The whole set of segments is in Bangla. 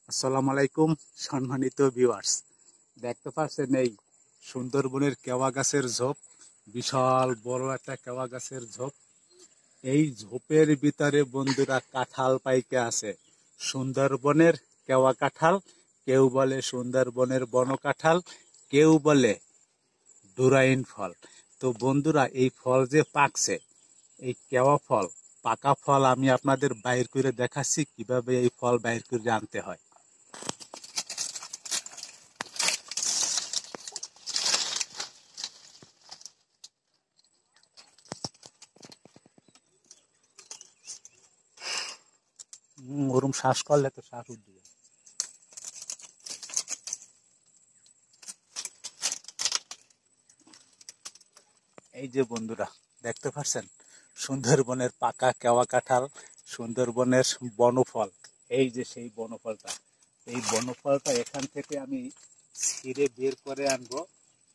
আসসালামু আলাইকুম সম্মানিত ভিউয়ার্স, দেখতে পাচ্ছেন এই সুন্দরবনের কেওয়া গাছের ঝোপ। বিশাল বড় একটা কেওয়া গাছের ঝোপ। এই ঝোপের ভিতরে বন্ধুরা কাঁঠাল পাইকে আছে। সুন্দরবনের কেওয়া কাঁঠাল, কেউ বলে সুন্দরবনের বন কাঁঠাল, কেউ বলে ডুরাইন ফল। তো বন্ধুরা, এই ফল যে পাকছে, এই কেওয়া ফল, পাকা ফল আমি আপনাদের বাইর করে দেখাচ্ছি কিভাবে এই ফল বাইর করে আনতে হয়। ওরম শ্বাস করলে তো শ্বাস উঠবে। এই যে বন্ধুরা, দেখতে পাচ্ছেন সুন্দরবনের পাকা কেওয়া কাঁঠাল, সুন্দরবনের বনফল। এই যে সেই বনফলটা, এই বনফলটা এখান থেকে আমি ছিঁড়ে বের করে আনবো।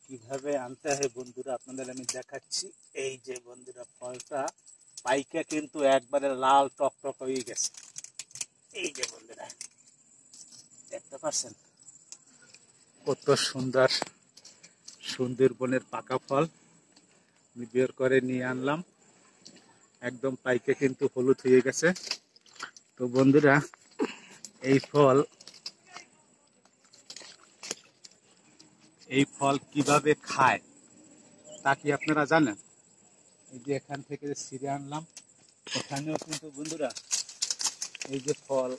কিভাবে আনতে হয় বন্ধুরা আপনাদের আমি দেখাচ্ছি। এই যে বন্ধুরা, ফলটা পাইকা কিন্তু একবারে লাল টকটক হয়ে গেছে। এই যে বন্ধুরা, দেখতে পাচ্ছেন কত সুন্দর সুন্দরবনের পাকা ফল আমি বের করে নিয়ে আনলাম। একদম পাইকে কিন্তু হলুদ হয়ে গেছে। তো বন্ধুরা, এই ফল কিভাবে খায় তা কি আপনারা জানেন? এই যে এখান থেকে ছিঁড়ে আনলাম, এখানেও কিন্তু বন্ধুরা এই যে ফল,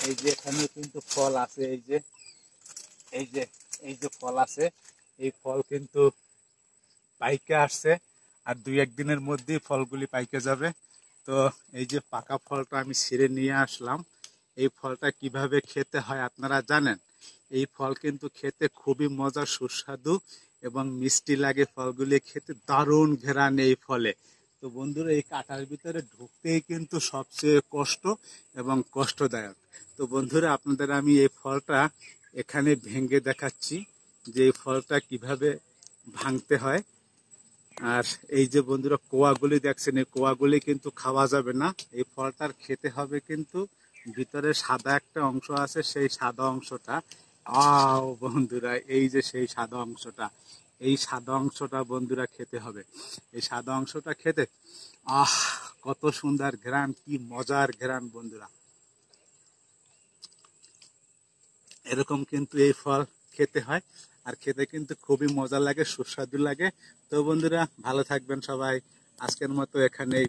এই যে এখানেও কিন্তু ফল আছে। এই যে এই যে এই যে ফল আছে, এই ফল কিন্তু পাইকে আসছে। আর দুই একদিনের মধ্যেই ফলগুলি পাইকে যাবে। তো এই যে পাকা ফলটা আমি ছিঁড়ে নিয়ে আসলাম। এই ফলটা কিভাবে খেতে হয় আপনারা জানেন? এই ফল কিন্তু খেতে খুবই মজা, সুস্বাদু এবং মিষ্টি লাগে। ফলগুলি খেতে দারুণ ঘ্রাণ এই ফলে। তো বন্ধুরা, এই কাঁটার ভিতরে ঢুকতেই কিন্তু সবচেয়ে কষ্ট এবং কষ্টদায়ক। তো বন্ধুরা, আপনাদের আমি এই ফলটা এখানে ভেঙে দেখাচ্ছি যে এই ফলটা কিভাবে ভাঙতে হয়। আর এই যে বন্ধুরা, কোয়াগুলি দেখছেন, এই কোয়াগুলি কিন্তু খাওয়া যাবে না। এই ফলটার খেতে হবে কিন্তু ভিতরে সাদা একটা অংশ আছে, সেই সাদা অংশটা। বন্ধুরা, এই যে সেই সাদা অংশটা, এই সাদা অংশটা বন্ধুরা খেতে হবে। এই সাদা অংশটা খেতে কত সুন্দর ঘ্রাণ, কি মজার ঘ্রাণ বন্ধুরা। এরকম কিন্তু এই ফল খেতে হয়, আর খেতে কিন্তু খুবই মজা লাগে, সুস্বাদু লাগে। তো বন্ধুরা, ভালো থাকবেন সবাই। আজকের মতো এখানেই।